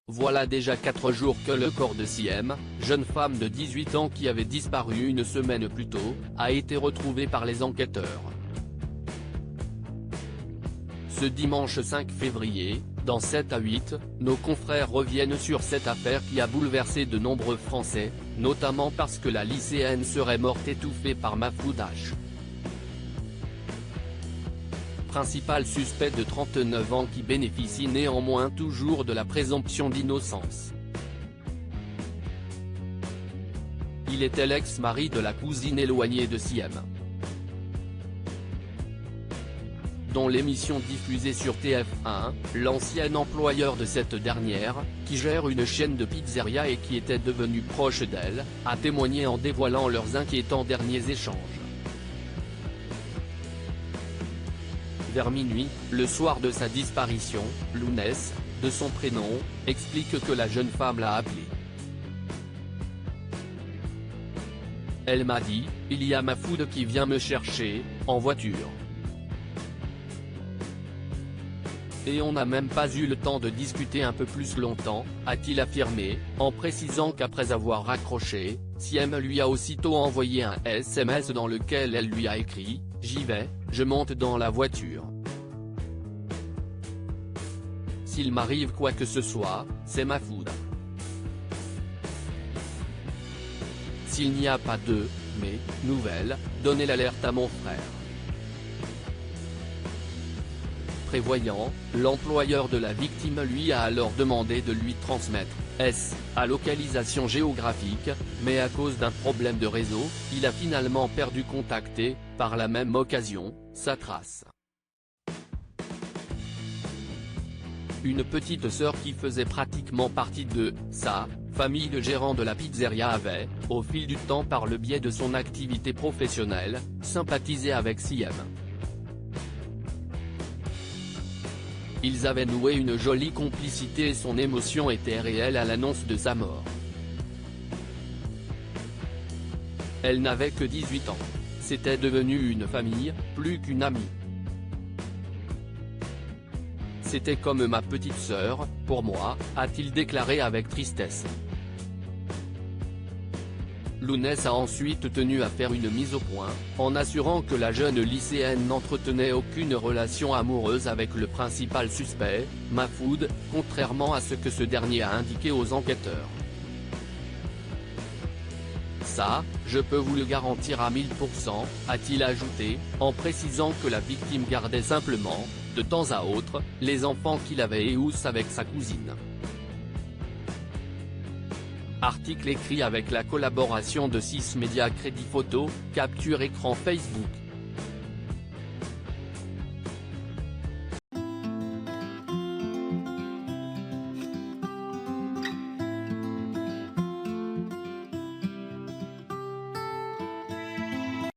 Voilà déjà 4 jours que le corps de Siem, jeune femme de 18 ans qui avait disparu une semaine plus tôt, a été retrouvé par les enquêteurs. Ce dimanche 5 février, dans 7 à 8, nos confrères reviennent sur cette affaire qui a bouleversé de nombreux Français, notamment parce que la lycéenne serait morte étouffée par Mahfoud H. Principal suspect de 39 ans qui bénéficie néanmoins toujours de la présomption d'innocence. Il était l'ex-mari de la cousine éloignée de Siem, dont l'émission diffusée sur TF1, l'ancien employeur de cette dernière, qui gère une chaîne de pizzeria et qui était devenu proche d'elle, a témoigné en dévoilant leurs inquiétants derniers échanges. Vers minuit, le soir de sa disparition, Lounès, de son prénom, explique que la jeune femme l'a appelé. Elle m'a dit, il y a Mahfoud qui vient me chercher, en voiture. Et on n'a même pas eu le temps de discuter un peu plus longtemps, a-t-il affirmé, en précisant qu'après avoir raccroché, Siem lui a aussitôt envoyé un SMS dans lequel elle lui a écrit « J'y vais, je monte dans la voiture. S'il m'arrive quoi que ce soit, c'est Mahfoud. S'il n'y a pas de « mais » nouvelles, donnez l'alerte à mon frère. » Prévoyant, l'employeur de la victime lui a alors demandé de lui transmettre sa localisation géographique, mais à cause d'un problème de réseau, il a finalement perdu contact et, par la même occasion, sa trace. Une petite sœur qui faisait pratiquement partie de sa famille, le gérant de la pizzeria avait, au fil du temps par le biais de son activité professionnelle, sympathisé avec Siem. Ils avaient noué une jolie complicité et son émotion était réelle à l'annonce de sa mort. Elle n'avait que 18 ans. C'était devenu une famille, plus qu'une amie. C'était comme ma petite sœur, pour moi, a-t-il déclaré avec tristesse. Lounès a ensuite tenu à faire une mise au point, en assurant que la jeune lycéenne n'entretenait aucune relation amoureuse avec le principal suspect, Mahfoud, contrairement à ce que ce dernier a indiqué aux enquêteurs. Ça, je peux vous le garantir à 1000%, a-t-il ajouté, en précisant que la victime gardait simplement, de temps à autre, les enfants qu'il avait eus avec sa cousine. Article écrit avec la collaboration de 6 médias Crédit Photo, Capture Écran Facebook.